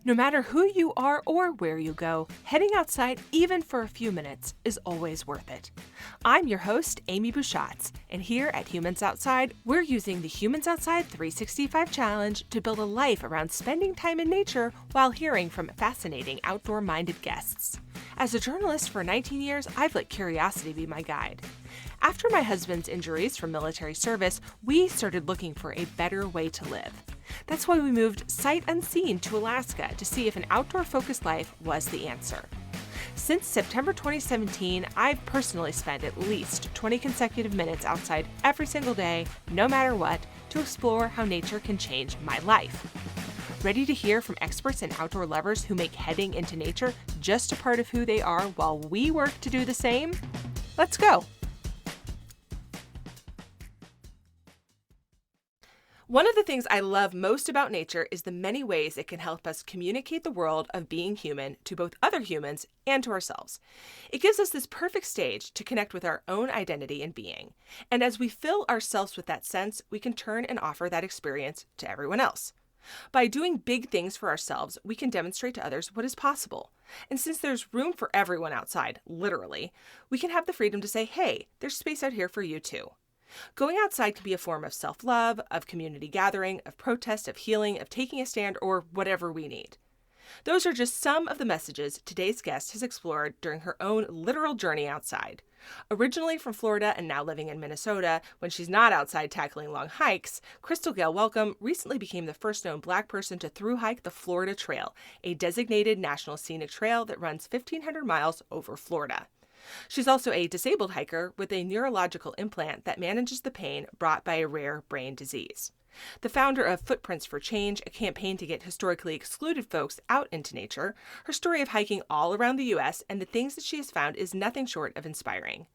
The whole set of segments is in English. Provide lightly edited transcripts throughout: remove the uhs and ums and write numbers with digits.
No matter who you are or where you go, heading outside even for a few minutes is always worth it. I'm your host, Amy Bouchatz, and here at Humans Outside, we're using the Humans Outside 365 Challenge to build a life around spending time in nature while hearing from fascinating outdoor-minded guests. As a journalist for 19 years, I've let curiosity be my guide. After my husband's injuries from military service, we started looking for a better way to live. That's why we moved sight unseen to Alaska to see if an outdoor-focused life was the answer. Since September 2017, I've personally spent at least 20 consecutive minutes outside every single day, no matter what, to explore how nature can change my life. Ready to hear from experts and outdoor lovers who make heading into nature just a part of who they are while we work to do the same? Let's go! One of the things I love most about nature is the many ways it can help us communicate the world of being human to both other humans and to ourselves. It gives us this perfect stage to connect with our own identity and being. And as we fill ourselves with that sense, we can turn and offer that experience to everyone else. By doing big things for ourselves, we can demonstrate to others what is possible. And since there's room for everyone outside, literally, we can have the freedom to say, hey, there's space out here for you too. Going outside can be a form of self-love, of community gathering, of protest, of healing, of taking a stand, or whatever we need. Those are just some of the messages today's guest has explored during her own literal journey outside. Originally from Florida and now living in Minnesota, when she's not outside tackling long hikes, Gail Welcome recently became the first known Black person to thru-hike the Florida Trail, a designated national scenic trail that runs 1,500 miles over Florida. She's also a disabled hiker with a neurological implant that manages the pain brought by a rare brain disease. The founder of Footprints for Change, a campaign to get historically excluded folks out into nature, her story of hiking all around the U.S. and the things that she has found is nothing short of inspiring.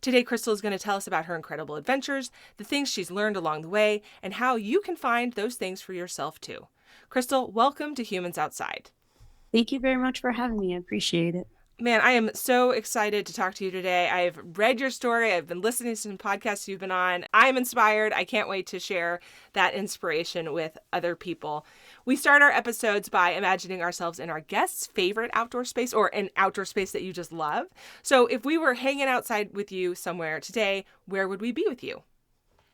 Today, Crystal is going to tell us about her incredible adventures, the things she's learned along the way, and how you can find those things for yourself too. Crystal, welcome to Humans Outside. Thank you very much for having me. I appreciate it. Man, I am so excited to talk to you today. I've read your story. I've been listening to some podcasts you've been on. I'm inspired. I can't wait to share that inspiration with other people. We start our episodes by imagining ourselves in our guest's favorite outdoor space or an outdoor space that you just love. So if we were hanging outside with you somewhere today, where would we be with you?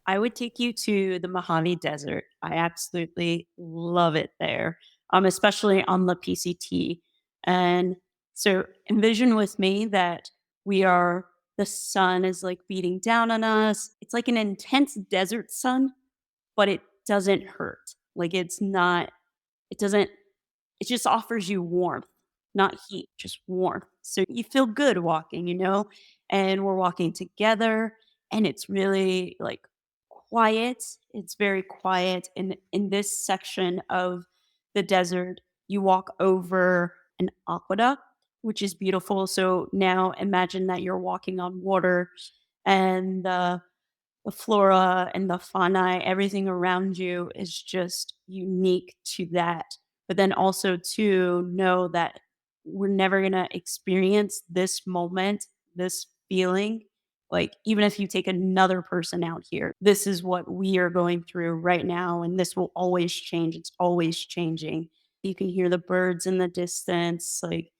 I would take you to the Mojave Desert. I absolutely love it there, especially on the PCT. And so envision with me that the sun is like beating down on us. It's like an intense desert sun, but it doesn't hurt. Like it doesn't, it just offers you warmth, not heat, just warmth. So you feel good walking, and we're walking together and it's really like quiet. It's very quiet. And in this section of the desert, you walk over an aqueduct, which is beautiful. So now imagine that you're walking on water and the flora and the fauna, everything around you is just unique to that. But then also to know that we're never going to experience this moment, this feeling. Like, even if you take another person out here, this is what we are going through right now, and this will always change. It's always changing. You can hear the birds in the distance, like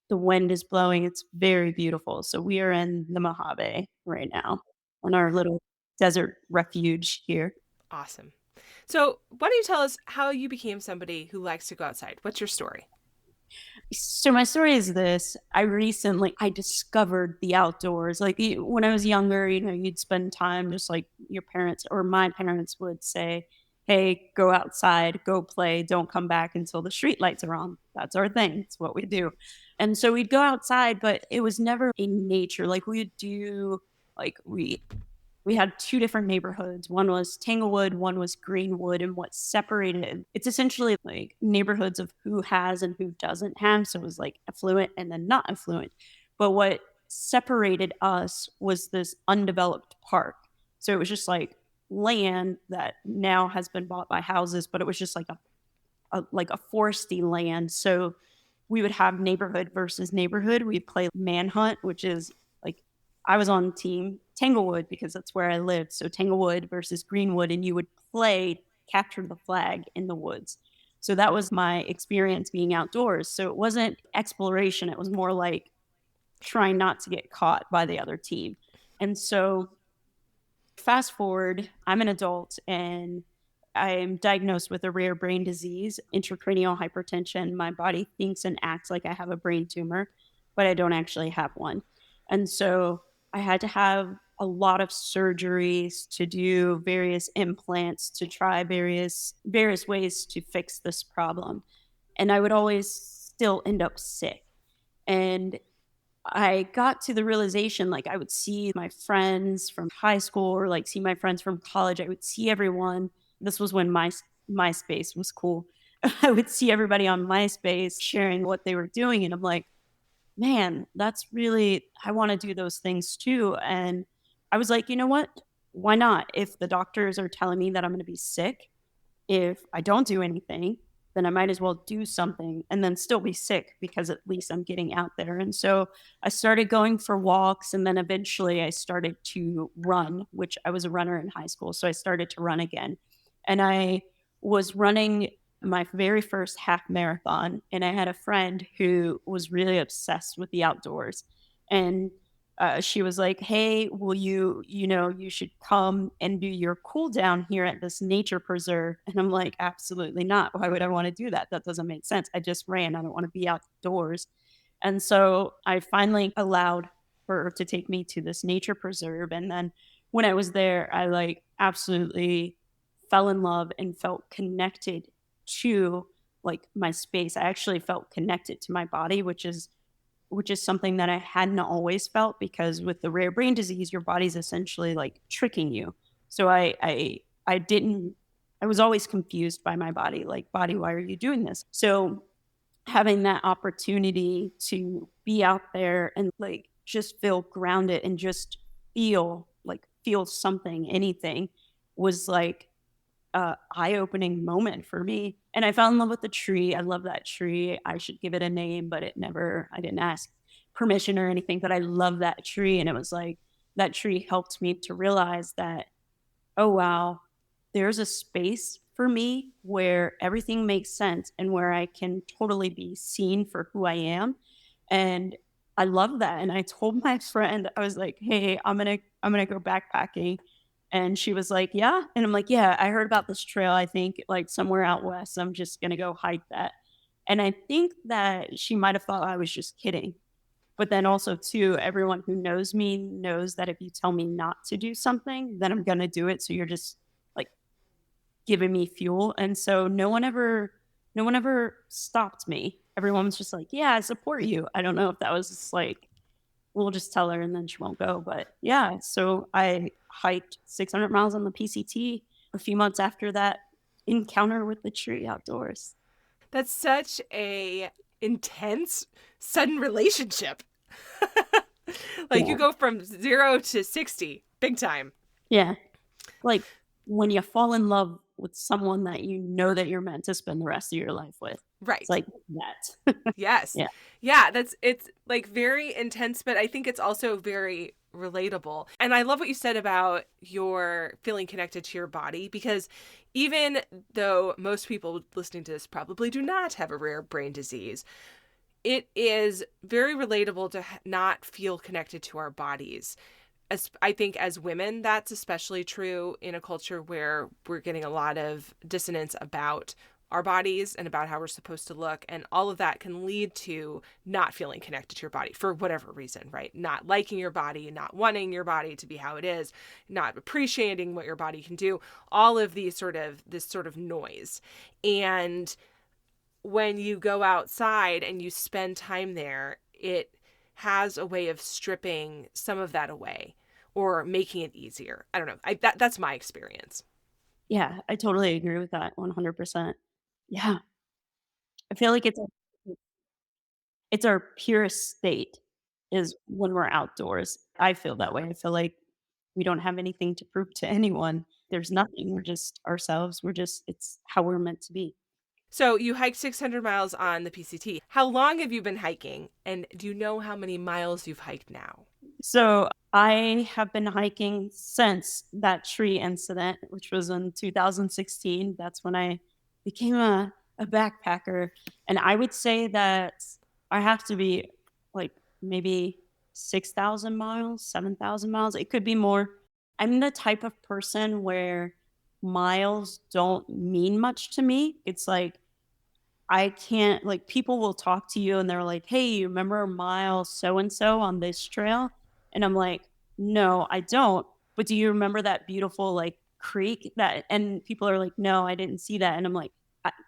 the wind is blowing. It's very beautiful. So, we are in the Mojave right now on our little desert refuge here. Awesome. So why don't you tell us how you became somebody who likes to go outside? What's your story? So my story is this. I discovered the outdoors. Like when I was younger, you'd spend time just like your parents or my parents would say, hey, go outside, go play, don't come back until the street lights are on. That's our thing. It's what we do. And so we'd go outside, but it was never in nature. Like we had two different neighborhoods. One was Tanglewood, one was Greenwood, and what separated it's essentially like neighborhoods of who has and who doesn't have. So it was like affluent and then not affluent. But what separated us was this undeveloped park. So it was just like land that now has been bought by houses, but it was just like a foresty land. So we would have neighborhood versus neighborhood. We'd play manhunt, which is like I was on team Tanglewood because that's where I lived. So Tanglewood versus Greenwood, and you would play capture the flag in the woods. So that was my experience being outdoors. So it wasn't exploration. It was more like trying not to get caught by the other team. And so fast forward, I'm an adult and I am diagnosed with a rare brain disease, intracranial hypertension. My body thinks and acts like I have a brain tumor, but I don't actually have one. And so I had to have a lot of surgeries to do various implants to try various ways to fix this problem. And I would always still end up sick. And I got to the realization, like, I would see my friends from high school or like see my friends from college. I would see everyone. This was when MySpace was cool. I would see everybody on MySpace sharing what they were doing. And I'm like, man, that's really, I want to do those things too. And I was like, you know what? Why not? If the doctors are telling me that I'm going to be sick, if I don't do anything, then I might as well do something and then still be sick because at least I'm getting out there. And so I started going for walks and then eventually I started to run, which I was a runner in high school. So I started to run again. And I was running my very first half marathon and I had a friend who was really obsessed with the outdoors. And she was like, "Hey, will you should come and do your cool down here at this nature preserve." And I'm like, "Absolutely not. Why would I want to do that? That doesn't make sense. I just ran. I don't want to be outdoors." And so I finally allowed her to take me to this nature preserve. And then when I was there, I like absolutely fell in love and felt connected to like my space. I actually felt connected to my body, which is something that I hadn't always felt because with the rare brain disease, your body's essentially like tricking you. So I didn't I was always confused by my body, like, body, why are you doing this? So having that opportunity to be out there and like just feel grounded and just feel something, anything was like eye-opening moment for me. And I fell in love with the tree. I love that tree. I should give it a name, but I didn't ask permission or anything, but I love that tree. And it was like that tree helped me to realize that, oh wow, there's a space for me where everything makes sense and where I can totally be seen for who I am. And I love that. And I told my friend, I was like, "Hey, I'm gonna go backpacking." And she was like, "Yeah." And I'm like, "Yeah, I heard about this trail, I think like somewhere out west. I'm just gonna go hike that." And I think that she might have thought I was just kidding. But then also too, everyone who knows me knows that if you tell me not to do something, then I'm gonna do it. So you're just like giving me fuel. And so no one ever stopped me. Everyone was just like, "Yeah, I support you." I don't know if that was just like, we'll just tell her and then she won't go. But yeah, so I hiked 600 miles on the PCT a few months after that encounter with the tree outdoors. That's such a intense, sudden relationship. Like you Yeah. go from 0 to 60, big time. Yeah. Like when you fall in love with someone that you know that you're meant to spend the rest of your life with. It's Right. like that. Yes. Yeah. Yeah, it's like very intense, but I think it's also very relatable. And I love what you said about your feeling connected to your body because even though most people listening to this probably do not have a rare brain disease, it is very relatable to not feel connected to our bodies. As I think as women, that's especially true in a culture where we're getting a lot of dissonance about our bodies and about how we're supposed to look. And all of that can lead to not feeling connected to your body for whatever reason, right? Not liking your body, not wanting your body to be how it is, not appreciating what your body can do, all of this sort of noise. And when you go outside and you spend time there, it has a way of stripping some of that away or making it easier. I don't know. That's my experience. Yeah. I totally agree with that 100%. Yeah. I feel like it's our purest state is when we're outdoors. I feel that way. I feel like we don't have anything to prove to anyone. There's nothing. We're just ourselves. It's how we're meant to be. So you hiked 600 miles on the PCT. How long have you been hiking? And do you know how many miles you've hiked now? So I have been hiking since that tree incident, which was in 2016. That's when I became a backpacker. And I would say that I have to be like maybe 6,000 miles, 7,000 miles. It could be more. I'm the type of person where miles don't mean much to me. It's like I can't, like, people will talk to you and they're like, "Hey, you remember mile so and so on this trail?" And I'm like, "No, I don't. But do you remember that beautiful, like, creek that," and people are like, "No, I didn't see that." And I'm like,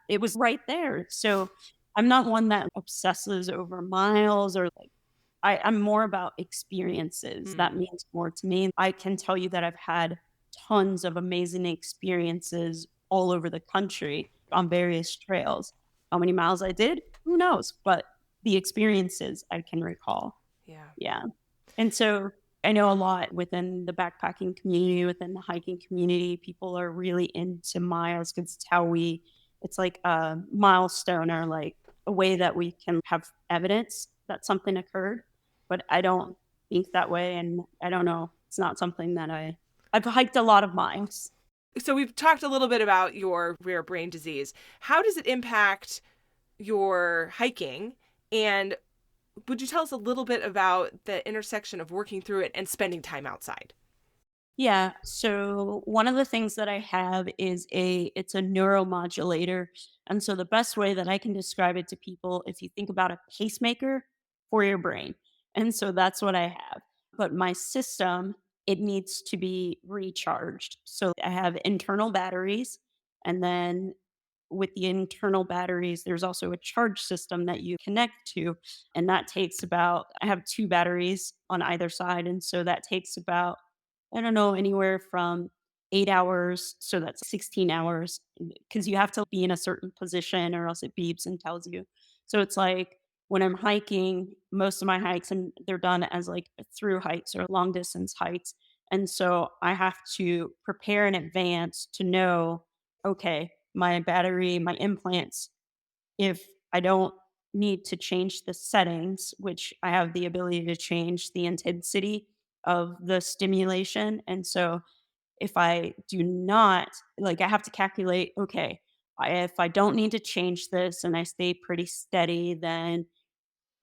It was right there." So I'm not one that obsesses over miles or like I'm more about experiences. That Hmm. means more to me. I can tell you that I've had tons of amazing experiences all over the country on various trails. How many miles I did? Who knows? But the experiences I can recall. Yeah. Yeah. And so I know a lot within the backpacking community, within the hiking community, people are really into miles because it's how it's like a milestone or like a way that we can have evidence that something occurred. But I don't think that way. And I don't know. It's not something that I've hiked a lot of miles. So we've talked a little bit about your rare brain disease. How does it impact your hiking? And would you tell us a little bit about the intersection of working through it and spending time outside? Yeah. So one of the things that I have is it's a neuromodulator. And so the best way that I can describe it to people, if you think about a pacemaker for your brain. And so that's what I have. But my system, it needs to be recharged. So I have internal batteries, and then with the internal batteries, there's also a charge system that you connect to. And that takes about, I have two batteries on either side. And so that takes about, I don't know, anywhere from 8 hours. So that's 16 hours because you have to be in a certain position or else it beeps and tells you. So it's like when I'm hiking, most of my hikes, and they're done as like through hikes or long distance hikes. And so I have to prepare in advance to know, okay, my battery, my implants, if I don't need to change the settings, which I have the ability to change the intensity of the stimulation. And so if I do not, like, I have to calculate, okay, if I don't need to change this and I stay pretty steady, then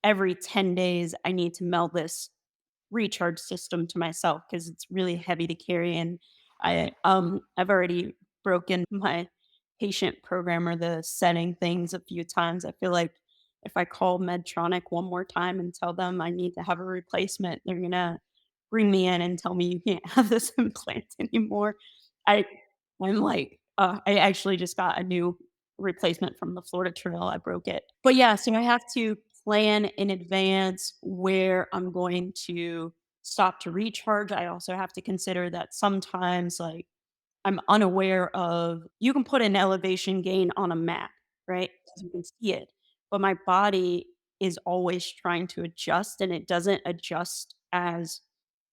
every 10 days I need to meld this recharge system to myself because it's really heavy to carry. And I've already broken my patient programmer, the setting things a few times. I feel like if I call Medtronic one more time and tell them I need to have a replacement, they're gonna bring me in and tell me you can't have this implant anymore. I I'm like, I actually just got a new replacement from the Florida Trail. I broke it. But yeah, so I have to plan in advance where I'm going to stop to recharge. I also have to consider that sometimes, like, I'm unaware of, you can put an elevation gain on a map, right? 'Cause you can see it. But my body is always trying to adjust and it doesn't adjust as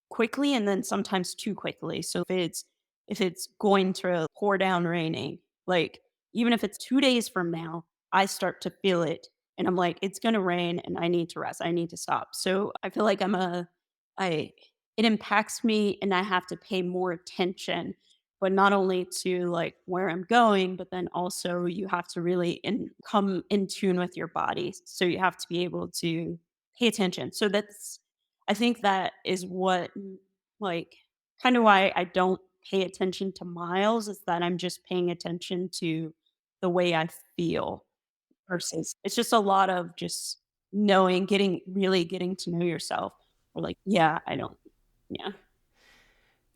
quickly and then sometimes too quickly. So if it's going to pour down raining, like even if it's 2 days from now, I start to feel it and I'm like, it's going to rain and I need to rest. I need to stop. So I feel like I it impacts me and I have to pay more attention, but not only to like where I'm going, but then also you have to really come in tune with your body. So you have to be able to pay attention. So that's, I think that is what, like, kind of why I don't pay attention to miles is that I'm just paying attention to the way I feel versus it's just a lot of just knowing, getting to know yourself. Or like, yeah, I don't, yeah.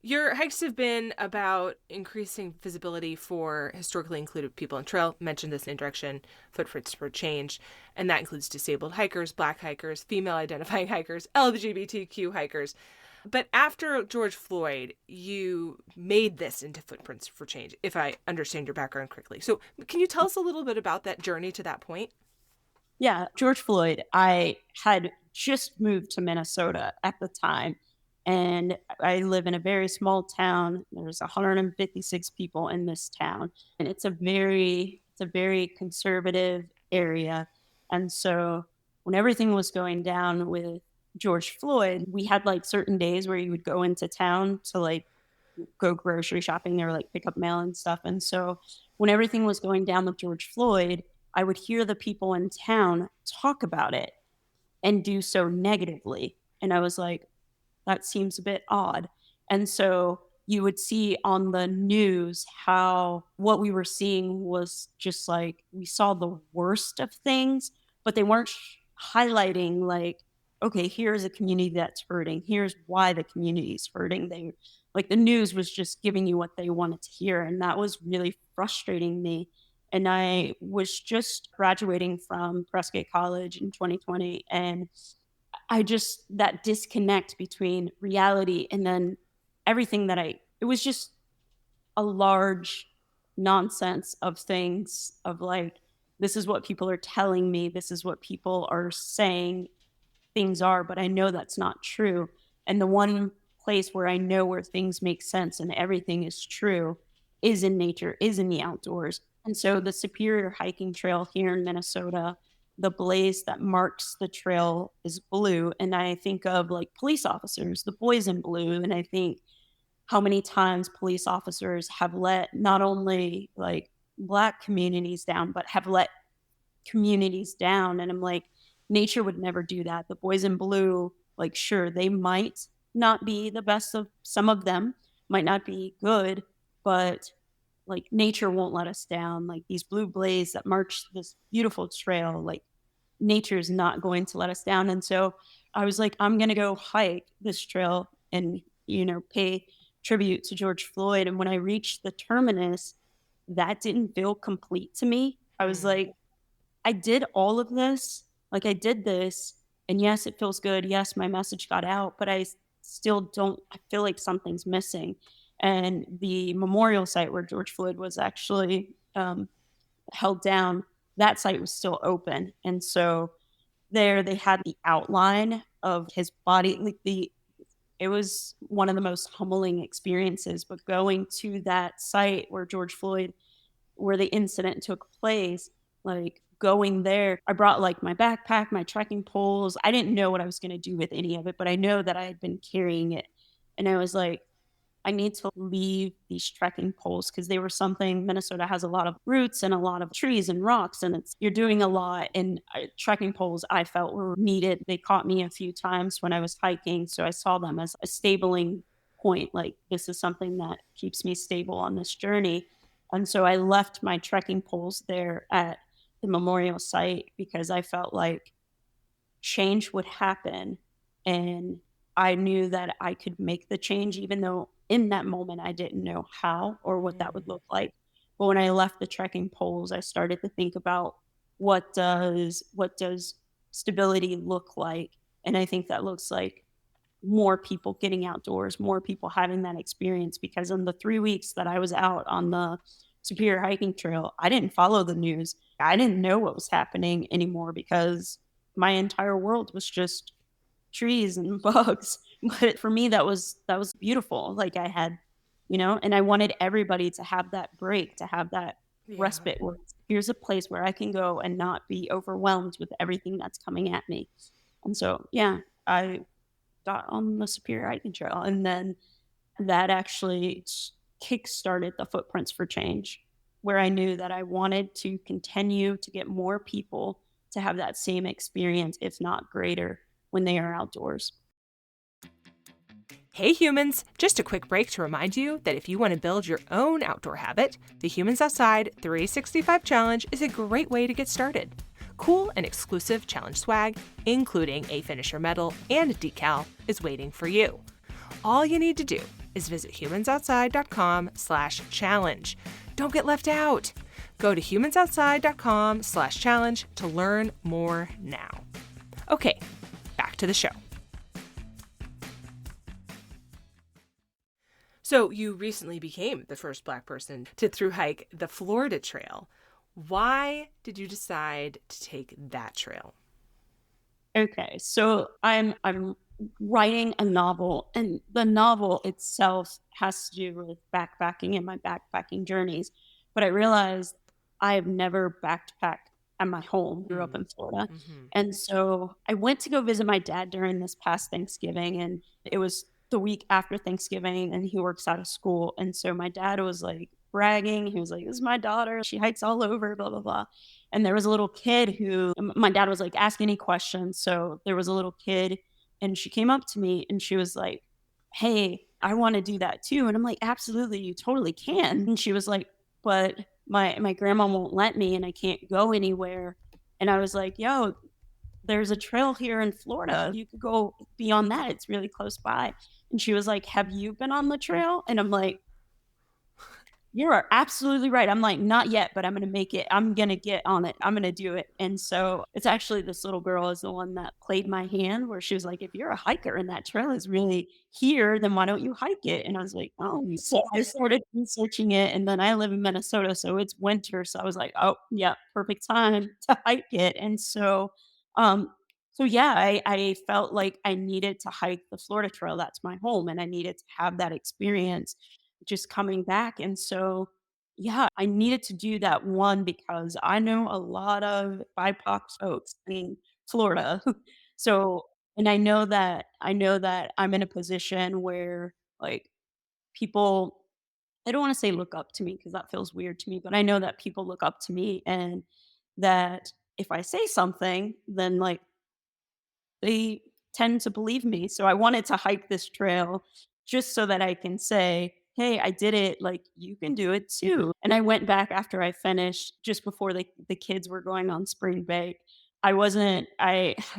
Your hikes have been about increasing visibility for historically included people on trail. Mentioned this in Direction Footprints for Change, and that includes disabled hikers, black hikers, female identifying hikers, LGBTQ hikers. But after George Floyd, you made this into Footprints for Change, if I understand your background correctly. So, can you tell us a little bit about that journey to that point? Yeah, George Floyd, I had just moved to Minnesota at the time, and I live in a very small town. There's 156 people in this town, and it's a very conservative area. And so when everything was going down with George Floyd, we had like certain days where you would go into town to like go grocery shopping or like pick up mail and stuff. And so when everything was going down with George Floyd, I would hear the people in town talk about it and do so negatively. And I was like, that seems a bit odd. And so you would see on the news how what we were seeing was just like we saw the worst of things, but they weren't highlighting like, okay, here's a community that's hurting. Here's why the community is hurting. They like the news was just giving you what they wanted to hear. And that was really frustrating me. And I was just graduating from Prescott College in 2020. And I just that disconnect between reality and then everything that it was just a large nonsense of things of like, this is what people are telling me, this is what people are saying things are, but I know that's not true. And the one place where I know where things make sense and everything is true is in nature, is in the outdoors. And so the Superior Hiking Trail here in Minnesota, the blaze that marks the trail is blue. And I think of like police officers, the boys in blue. And I think how many times police officers have let not only like Black communities down, but have let communities down. And I'm like, nature would never do that. The boys in blue, like, sure, they might not be the best of some of them, might not be good, but like nature won't let us down. Like these blue blaze that march this beautiful trail, like nature is not going to let us down. And so I was like, I'm going to go hike this trail and, pay tribute to George Floyd. And when I reached the terminus, that didn't feel complete to me. I was Mm. like, I did all of this. Like I did this. And yes, it feels good. Yes, my message got out, but still don't, I feel like something's missing. And the memorial site where George Floyd was actually held down, that site was still open. And so there they had the outline of his body. It was one of the most humbling experiences, but going to that site where George Floyd where the incident took place, like going there, I brought like my backpack, my trekking poles. I didn't know what I was going to do with any of it, but I know that I had been carrying it. And I was like, I need to leave these trekking poles because they were something Minnesota has a lot of roots and a lot of trees and rocks, and you're doing a lot. And trekking poles I felt were needed. They caught me a few times when I was hiking, so I saw them as a stabling point. Like this is something that keeps me stable on this journey. And so I left my trekking poles there at the memorial site because I felt like change would happen. And I knew that I could make the change, even though in that moment I didn't know how or what that would Mm. look like. But when I left the trekking poles, I started to think about what does stability look like? And I think that looks like more people getting outdoors, more people having that experience. Because in the 3 weeks that I was out on the Superior Hiking Trail, I didn't follow the news. I didn't know what was happening anymore because my entire world was just trees and bugs. But for me, that was beautiful. Like I had, and I wanted everybody to have that break, to have that Yeah. respite where here's a place where I can go and not be overwhelmed with everything that's coming at me. And so, yeah, I got on the Superior Hiking Trail, and then that actually kick-started the Footprints for Change, where I knew that I wanted to continue to get more people to have that same experience, if not greater, when they are outdoors. Hey humans, just a quick break to remind you that if you want to build your own outdoor habit, the Humans Outside 365 Challenge is a great way to get started. Cool and exclusive challenge swag, including a finisher medal and a decal, is waiting for you. All you need to do is visit humansoutside.com/challenge. Don't get left out. Go to humansoutside.com/challenge to learn more now. Okay, back to the show. So you recently became the first Black person to thru-hike the Florida Trail. Why did you decide to take that trail? Okay, so I'm writing a novel, and the novel itself has to do with backpacking and my backpacking journeys. But I realized I have never backpacked at my home. Grew up in Florida, Mm-hmm. and so I went to go visit my dad during this past Thanksgiving, and it was the week after Thanksgiving, and he works out of school, and so my dad was like, bragging. He was like, "This is my daughter. She hikes all over, blah, blah, blah." And there was a little kid who my dad was like, "Ask any questions." So there was a little kid and she came up to me and she was like, "Hey, I want to do that too." And I'm like, "Absolutely, you totally can." And she was like, "But my grandma won't let me and I can't go anywhere." And I was like, "Yo, there's a trail here in Florida. You could go beyond that. It's really close by." And she was like, "Have you been on the trail?" And I'm like, "You are absolutely right." I'm like, "Not yet, but I'm gonna make it. I'm gonna get on it. I'm gonna do it." And so it's actually this little girl is the one that played my hand where she was like, "If you're a hiker and that trail is really here, then why don't you hike it?" And I was like, "Oh." So I started researching it and then I live in Minnesota, so it's winter. So I was like, "Oh, yeah, perfect time to hike it." And um, so yeah, I felt like I needed to hike the Florida Trail. That's my home, and I needed to have that experience just coming back. And so, yeah, I needed to do that one because I know a lot of BIPOC folks in Florida. So, and I know that I'm in a position where like people I don't want to say look up to me because that feels weird to me, but I know that people look up to me and that if I say something, then like they tend to believe me. So I wanted to hike this trail just so that I can say, "Hey, I did it. Like, you can do it too." And I went back after I finished just before the kids were going on spring break. I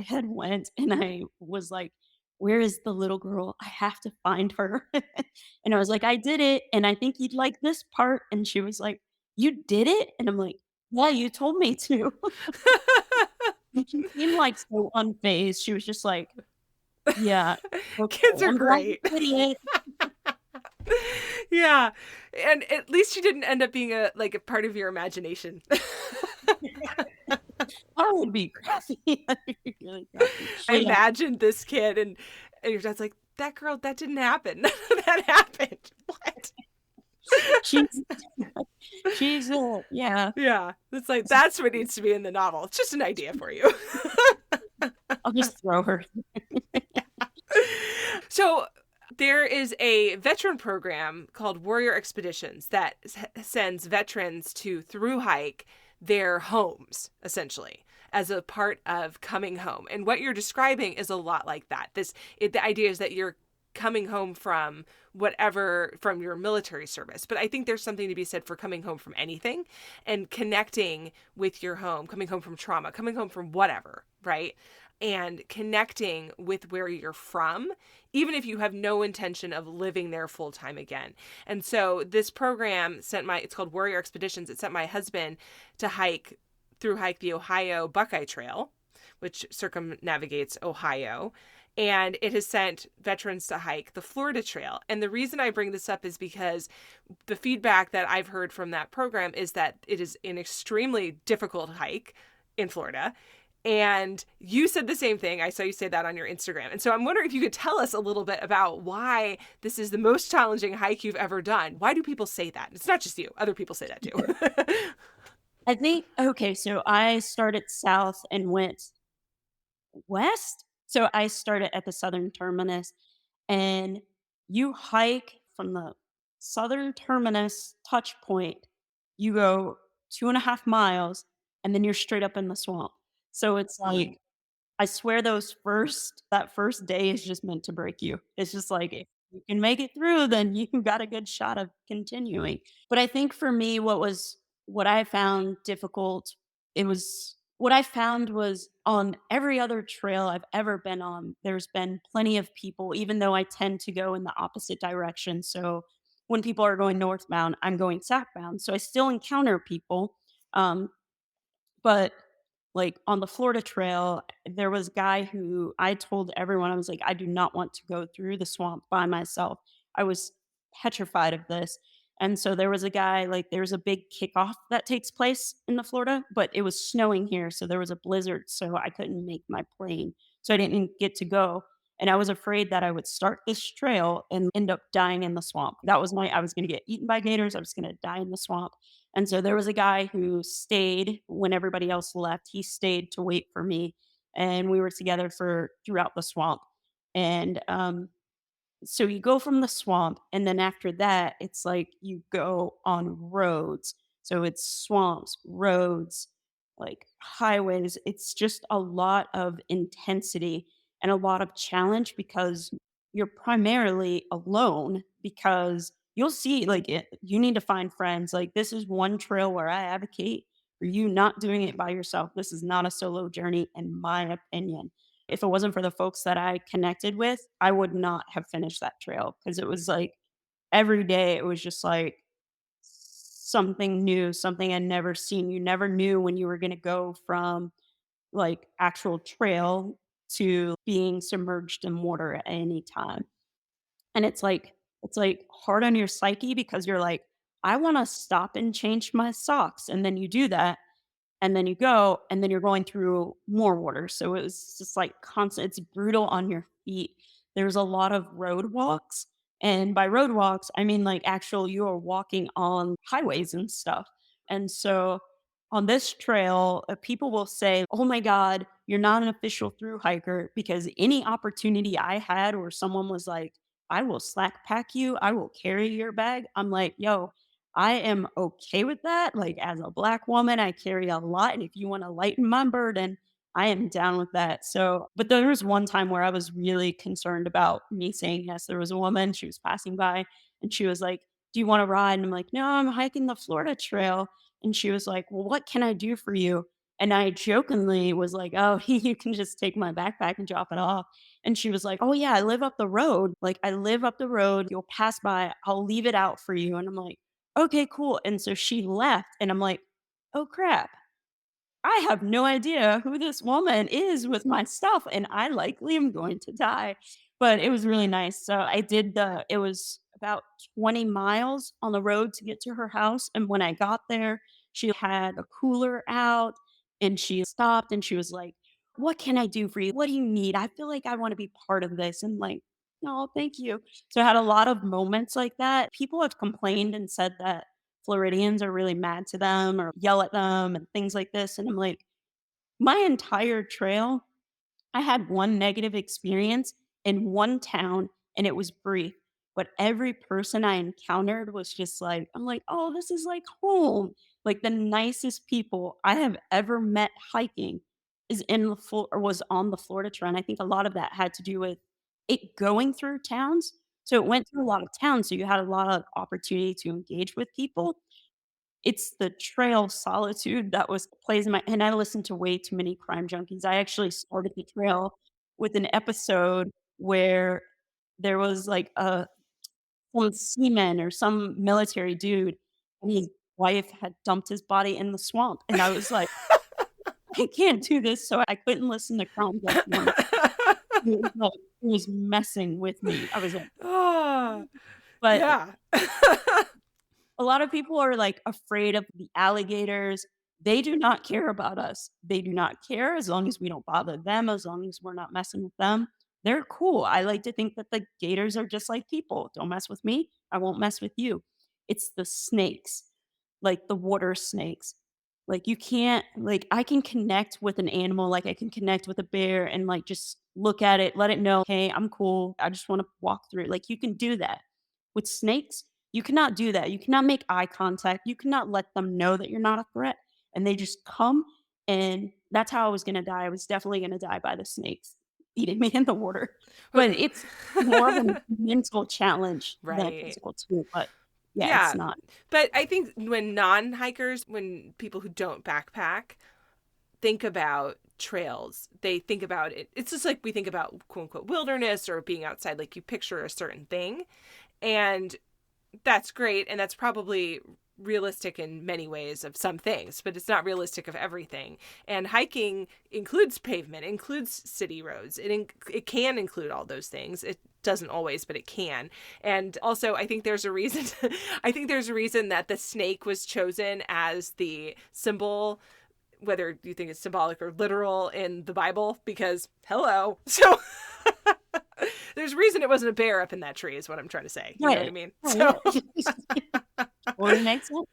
had went and I was like, "Where is the little girl? I have to find her." And I was like, "I did it. And I think you'd like this part." And she was like, "You did it?" And I'm like, "Yeah, you told me to." And she seemed, like, so unfazed. She was just like, "Yeah, okay, Kids are I'm glad you great. did it." Yeah. And at least she didn't end up being a part of your imagination. That would be crappy. That'd be really crappy. I But, yeah, imagined this kid and your dad's like, that girl, that didn't happen. That happened. What? she's yeah. Yeah. It's like that's what needs to be in the novel. It's just an idea for you. I'll just throw her. So there is a veteran program called Warrior Expeditions that sends veterans to through hike their homes, essentially, as a part of coming home. And what you're describing is a lot like that. The idea is that you're coming home from whatever, from your military service. But I think there's something to be said for coming home from anything and connecting with your home, coming home from trauma, coming home from whatever, right? And connecting with where you're from, even if you have no intention of living there full time again. And so this program it's called Warrior Expeditions. It sent my husband to through hike the Ohio Buckeye Trail, which circumnavigates Ohio. And it has sent veterans to hike the Florida Trail. And the reason I bring this up is because the feedback that I've heard from that program is that it is an extremely difficult hike in Florida. And you said the same thing. I saw you say that on your Instagram. And so I'm wondering if you could tell us a little bit about why this is the most challenging hike you've ever done. Why do people say that? It's not just you, other people say that too. I think okay, so I started south and went west. So I started at the southern terminus, and you hike from the southern terminus touch point, you go 2.5 miles, and then you're straight up in the swamp. So it's like I swear that first day is just meant to break you. It's just like, if you can make it through, then you got a good shot of continuing. But I think for me, what I found difficult, what I found was on every other trail I've ever been on, there's been plenty of people, even though I tend to go in the opposite direction. So when people are going northbound, I'm going southbound. So I still encounter people. Um, but, like, on the Florida Trail, there was a guy who I told everyone, I was like, "I do not want to go through the swamp by myself." I was petrified of this, and so there was a guy like, there's a big kickoff that takes place in the Florida, but it was snowing here, so there was a blizzard, so I couldn't make my plane, so I didn't get to go, and I was afraid that I would start this trail and end up dying in the swamp. I was gonna get eaten by gators, I was gonna die in the swamp. And so there was a guy who stayed when everybody else left. He stayed to wait for me, and we were together for throughout the swamp. And So you go from the swamp, and then after that, it's like you go on roads. So it's swamps, roads, like highways. It's just a lot of intensity and a lot of challenge because you're primarily alone because you'll see you need to find friends. Like this is one trail where I advocate for you not doing it by yourself. This is not a solo journey in my opinion. If it wasn't for the folks that I connected with, I would not have finished that trail because it was like every day it was just like something new, something I'd never seen. You never knew when you were going to go from like actual trail to being submerged in water at any time. And it's like hard on your psyche because you're like, I want to stop and change my socks. And then you do that and then you go, and then you're going through more water. So it was just like constant. It's brutal on your feet. There's a lot of road walks. And by road walks, I mean like actual you are walking on highways and stuff. And so on this trail, people will say, "Oh my God, you're not an official through hiker," because any opportunity I had where someone was like, "I will slack pack you, I will carry your bag." I'm like, yo, I am okay with that. Like, as a Black woman, I carry a lot, and if you wanna lighten my burden, I am down with that. So but there was one time where I was really concerned about me saying yes. There was a woman, she was passing by, and she was like, "Do you wanna ride?" And I'm like, "No, I'm hiking the Florida Trail." And she was like, "Well, what can I do for you?" And I jokingly was like, "Oh, you can just take my backpack and drop it off." And she was like, "Oh, yeah, I live up the road. Like, I live up the road. You'll pass by. I'll leave it out for you." And I'm like, "Okay, cool." And so she left, and I'm like, "Oh, crap. I have no idea who this woman is with my stuff, and I likely am going to die." But it was really nice. So I did it was about 20 miles on the road to get to her house. And when I got there, she had a cooler out and she stopped and she was like, "What can I do for you? What do you need? I feel like I want to be part of this." And like, "No, thank you." So I had a lot of moments like that. People have complained and said that Floridians are really mad to them or yell at them and things like this. And I'm like, my entire trail, I had one negative experience in one town and it was brief. But every person I encountered was just like, I'm like, "Oh, this is like home." Like the nicest people I have ever met hiking is in the or was on the Florida Trail. And I think a lot of that had to do with it going through towns. So it went through a lot of towns. So you had a lot of opportunity to engage with people. It's the trail solitude that was plays in my and I listened to way too many Crime Junkies. I actually started the trail with an episode where there was, like, some seaman or some military dude, and his wife had dumped his body in the swamp, and I was like, "I can't do this," so I couldn't listen to Crime Junkie on it was like it was messing with me. I was like Ah, but yeah. a lot of people are, like, afraid of the alligators. They do not care about us. They do not care as long as we don't bother them, as long as we're not messing with them. They're cool. I like to think that the gators are just like people. "Don't mess with me, I won't mess with you." It's the snakes, like the water snakes. Like, you can't like, I can connect with an animal, like, I can connect with a bear and, like, just look at it, let it know, "Hey, I'm cool. I just wanna walk through it." Like, you can do that. With snakes, you cannot do that. You cannot make eye contact. You cannot let them know that you're not a threat, and they just come, and that's how I was gonna die. I was definitely gonna die by the snakes eating me in the water. But But it's more of a mental challenge than right. physical too, but yeah, it's Yeah. not. But I think when non-hikers, when people who don't backpack think about trails, they think about it. It's just like we think about quote unquote wilderness or being outside, like you picture a certain thing. And that's great. And that's probably realistic in many ways of some things, but it's not realistic of everything. And hiking includes pavement, includes city roads. It can include all those things. It doesn't always, but it can. And also, I think there's a reason. I think there's a reason that the snake was chosen as the symbol, whether you think it's symbolic or literal in the Bible, because hello. So there's a reason it wasn't a bear up in that tree, is what I'm trying to say. You know what I Right. mean? Oh, So yeah. Totally makes sense.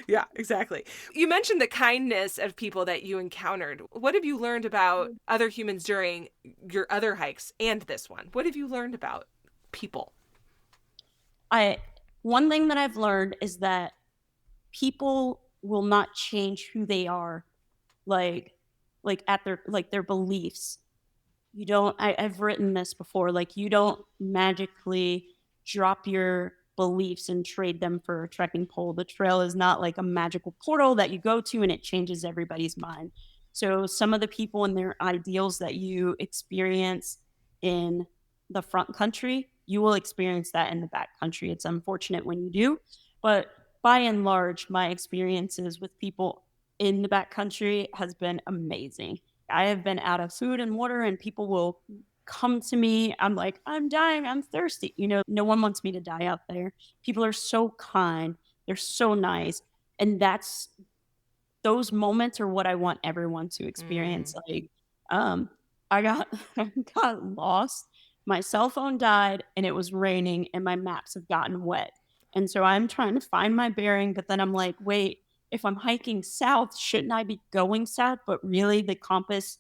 yeah, exactly. You mentioned the kindness of people that you encountered. What have you learned about other humans during your other hikes and this one? What have you learned about people? I one thing that I've learned is that people will not change who they are, like at their beliefs. You don't I've written this before, like, you don't magically drop your beliefs and trade them for a trekking pole. The trail is not like a magical portal that you go to and it changes everybody's mind. So some of the people and their ideals that you experience in the front country, you will experience that in the back country. It's unfortunate when you do, but by and large, my experiences with people in the back country has been amazing. I have been out of food and water, and people will come to me. I'm like, I'm dying. I'm thirsty. No one wants me to die out there. People are so kind. They're so nice. And those moments are what I want everyone to experience. Mm. Like, I got, I got lost. My cell phone died and it was raining and my maps have gotten wet. And so I'm trying to find my bearing, but then I'm like, wait, if I'm hiking south, shouldn't I be going south? But really, the compass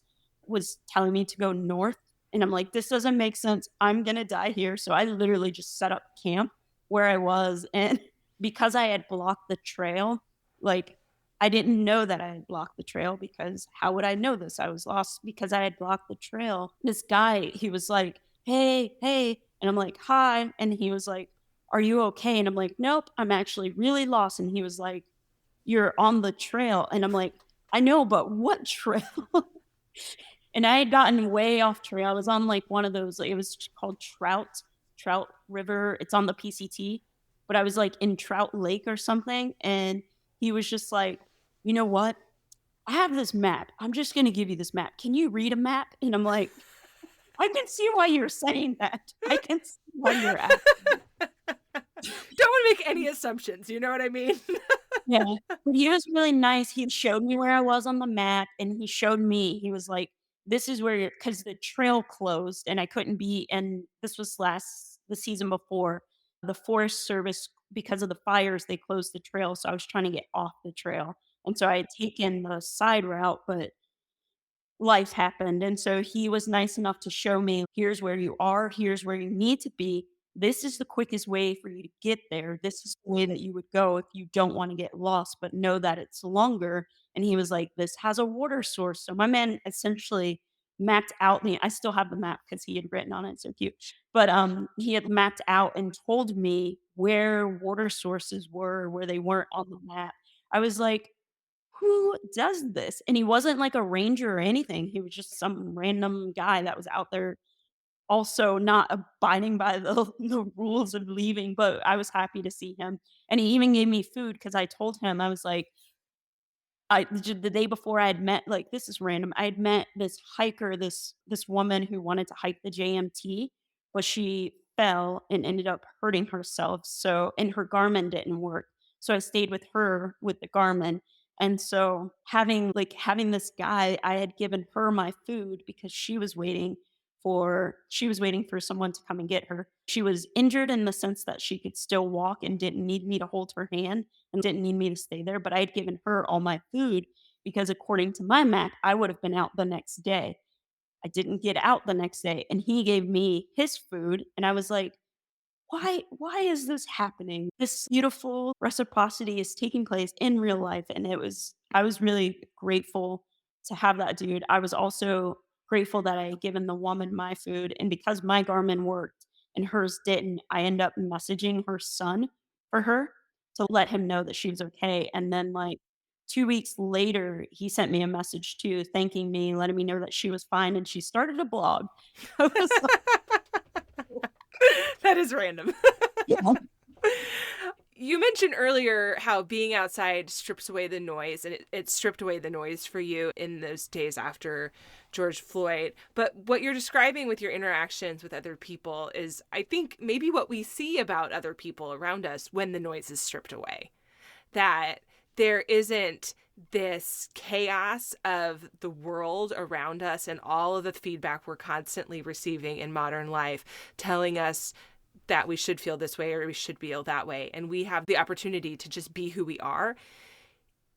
was telling me to go north. And I'm like, this doesn't make sense. I'm going to die here. So I literally just set up camp where I was. And because I had blocked the trail, like, I didn't know that I had blocked the trail because how would I know this? I was lost because I had blocked the trail. This guy, he was like, hey, hey. And I'm like, hi. And he was like, are you okay? And I'm like, nope, I'm actually really lost. And he was like, you're on the trail. And I'm like, I know, but what trail? And I had gotten way off trail. I was on like one of those, like, it was called Trout River. It's on the PCT, but I was like in Trout Lake or something. And he was just like, you know what? I have this map. I'm just going to give you this map. Can you read a map? And I'm like, I can see why you're saying that. I can see why you're asking. Don't want to make any assumptions. You know what I mean? Yeah, but he was really nice. He showed me where I was on the map, and he showed me, he was like, "This is where you're," because the trail closed, and I couldn't be, and this was the season before. The Forest Service, because of the fires, they closed the trail, so I was trying to get off the trail, and so I had taken the side route, but life happened. And so he was nice enough to show me, here's where you are, here's where you need to be. This is the quickest way for you to get there. This is the way that you would go if you don't want to get lost, but know that it's longer. And he was like, this has a water source. So my man essentially mapped out I still have the map because he had written on it. So cute. But he had mapped out and told me where water sources were, where they weren't on the map. I was like, who does this? And he wasn't like a ranger or anything. He was just some random guy that was out there also not abiding by the the rules of leaving, but I was happy to see him. And he even gave me food because I told him, I was like, the day before I had met, like, this is random. I had met this hiker, this woman who wanted to hike the JMT, but she fell and ended up hurting herself. So, and her Garmin didn't work. So I stayed with her with the Garmin. And so having this guy, I had given her my food because she was waiting for someone to come and get her. She was injured in the sense that she could still walk and didn't need me to hold her hand and didn't need me to stay there, but I had given her all my food because according to my map, I would have been out the next day. I didn't get out the next day, and he gave me his food, and I was like, why is this happening? This beautiful reciprocity is taking place in real life, and I was really grateful to have that dude. I was also grateful that I had given the woman my food, and because my Garmin worked and hers didn't, I end up messaging her son for her to let him know that she was okay, and then, like, 2 weeks later, he sent me a message too, thanking me, letting me know that she was fine, and she started a blog. I was like, That is random. yeah. You mentioned earlier how being outside strips away the noise, and it stripped away the noise for you in those days after George Floyd. But what you're describing with your interactions with other people is, I think, maybe what we see about other people around us when the noise is stripped away. That there isn't this chaos of the world around us and all of the feedback we're constantly receiving in modern life telling us that we should feel this way or we should feel that way. And we have the opportunity to just be who we are,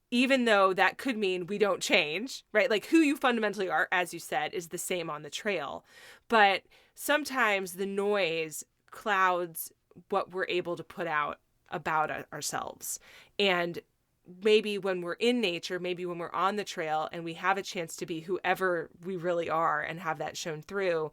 even though that could mean we don't change, right? Like, who you fundamentally are, as you said, is the same on the trail. But sometimes the noise clouds what we're able to put out about ourselves. And maybe when we're in nature, maybe when we're on the trail and we have a chance to be whoever we really are and have that shown through,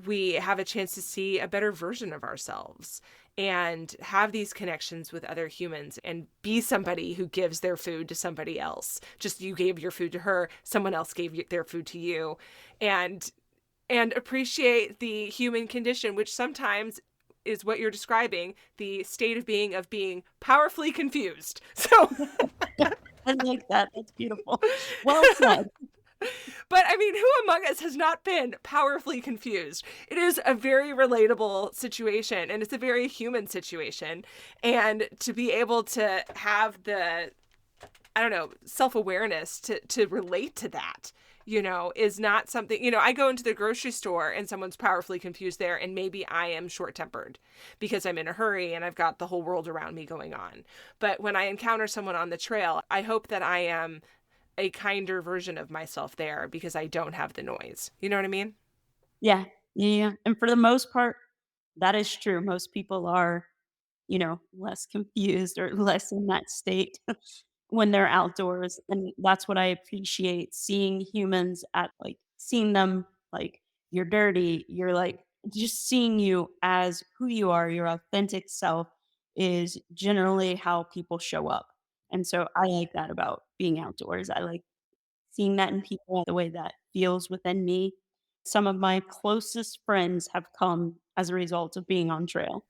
we have a chance to see a better version of ourselves and have these connections with other humans and be somebody who gives their food to somebody else. Just you gave your food to her, someone else gave their food to you, and appreciate the human condition, which sometimes is what you're describing, the state of being powerfully confused. So I like that. That's beautiful. Well said. but I mean, who among us has not been powerfully confused? It is a very relatable situation and it's a very human situation. And to be able to have the, I don't know, self awareness to relate to that, is not something, I go into the grocery store and someone's powerfully confused there, and maybe I am short tempered because I'm in a hurry and I've got the whole world around me going on. But when I encounter someone on the trail, I hope that I am a kinder version of myself there because I don't have the noise. You know what I mean? Yeah. Yeah. And for the most part, that is true. Most people are, less confused or less in that state when they're outdoors. And that's what I appreciate seeing humans at like seeing them like you're dirty, you're like just seeing you as who you are, your authentic self is generally how people show up. And so I like that about being outdoors. I like seeing that in people, the way that feels within me. Some of my closest friends have come as a result of being on trail.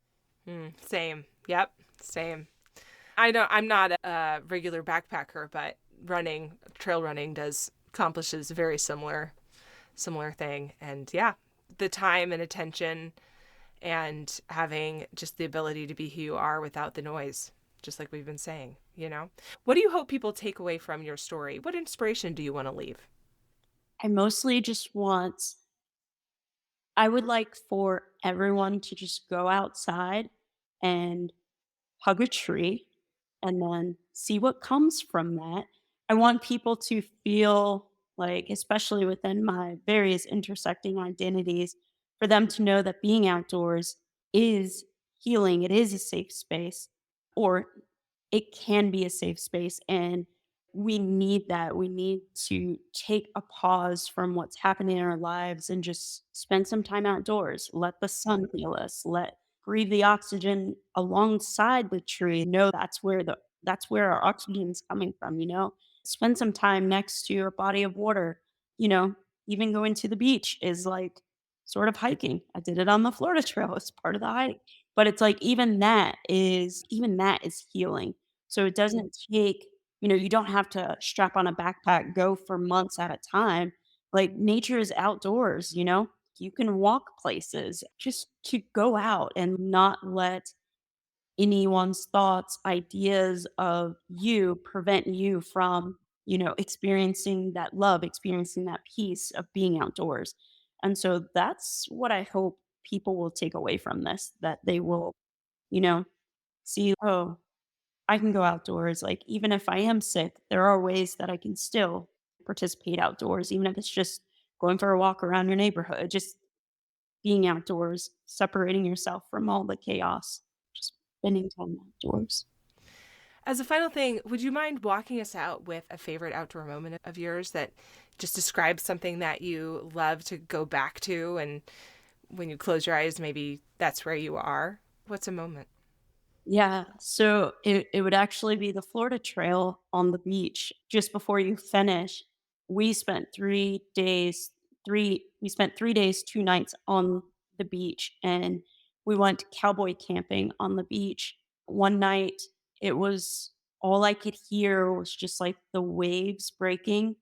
Same. Yep. Same. I know I'm not a regular backpacker, but trail running does accomplishes a very similar thing. And yeah, the time and attention and having just the ability to be who you are without the noise, just like we've been saying. What do you hope people take away from your story? What inspiration do you want to leave? I mostly just want I would like for everyone to just go outside and hug a tree and then see what comes from that. I want people to feel like, especially within my various intersecting identities, for them to know that being outdoors is healing. It is a safe space, or it can be a safe space. And we need that. We need to take a pause from what's happening in our lives and just spend some time outdoors. Let the sun heal us. Let breathe the oxygen alongside the tree. Know that's where our oxygen is coming from, Spend some time next to a body of water, you know. Even going to the beach is like sort of hiking. I did it on the Florida Trail as part of the hike. But it's like even that is healing. So it doesn't take, you don't have to strap on a backpack, go for months at a time. Like nature is outdoors. You can walk places just to go out and not let anyone's thoughts, ideas of you prevent you from, experiencing that love, experiencing that peace of being outdoors. And so that's what I hope people will take away from this, that they will, you know, see, oh, I can go outdoors. Like, even if I am sick, there are ways that I can still participate outdoors, even if it's just going for a walk around your neighborhood, just being outdoors, separating yourself from all the chaos, just spending time outdoors. As a final thing, would you mind walking us out with a favorite outdoor moment of yours that just describes something that you love to go back to? And when you close your eyes, maybe that's where you are. What's a moment? Yeah, so it would actually be the Florida Trail on the beach. Just before you finish, we spent 3 days, 2 nights on the beach, and we went cowboy camping on the beach. One night, it was all I could hear was just like the waves breaking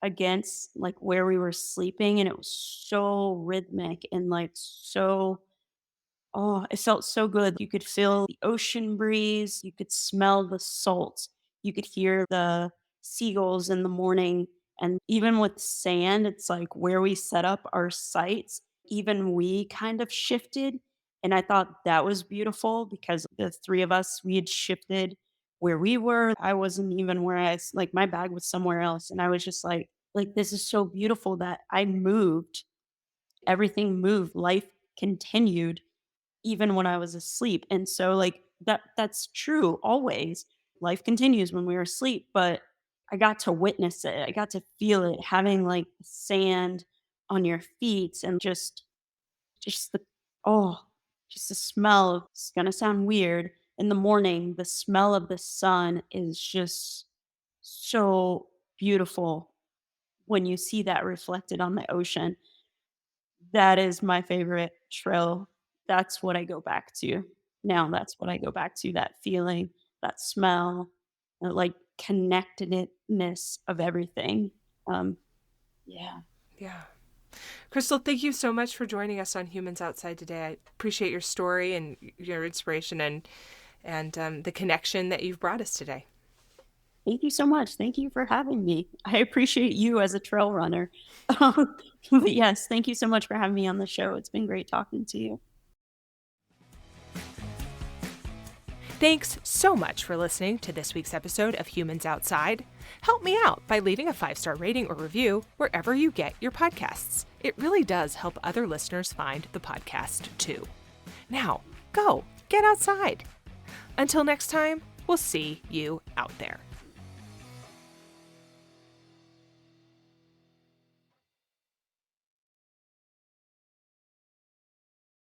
against like where we were sleeping, and it was so rhythmic and like it felt so good. You could feel the ocean breeze, you could smell the salt, you could hear the seagulls in the morning. And even with sand, it's like where we set up our sites, even we kind of shifted. And I thought that was beautiful because the three of us, we had shifted where we were. I wasn't even where like my bag was somewhere else. And I was just like, this is so beautiful that I moved. Everything moved. Life continued even when I was asleep. And so like that's true always. Life continues when we're asleep, but I got to witness it. I got to feel it, having like sand on your feet and just the oh, just the smell. It's gonna sound weird. In the morning, the smell of the sun is just so beautiful when you see that reflected on the ocean. That is my favorite trail. That's what I go back to. Now that's what I go back to, that feeling, that smell, like connectedness of everything. Um, yeah. Yeah. Crystal, thank you so much for joining us on Humans Outside today. I appreciate your story and your inspiration and the connection that you've brought us today. Thank you so much. Thank you for having me. I appreciate you as a trail runner. But yes, thank you so much for having me on the show. It's been great talking to you. Thanks so much for listening to this week's episode of Humans Outside. Help me out by leaving a 5-star rating or review wherever you get your podcasts. It really does help other listeners find the podcast too. Now, go get outside. Until next time, we'll see you out there.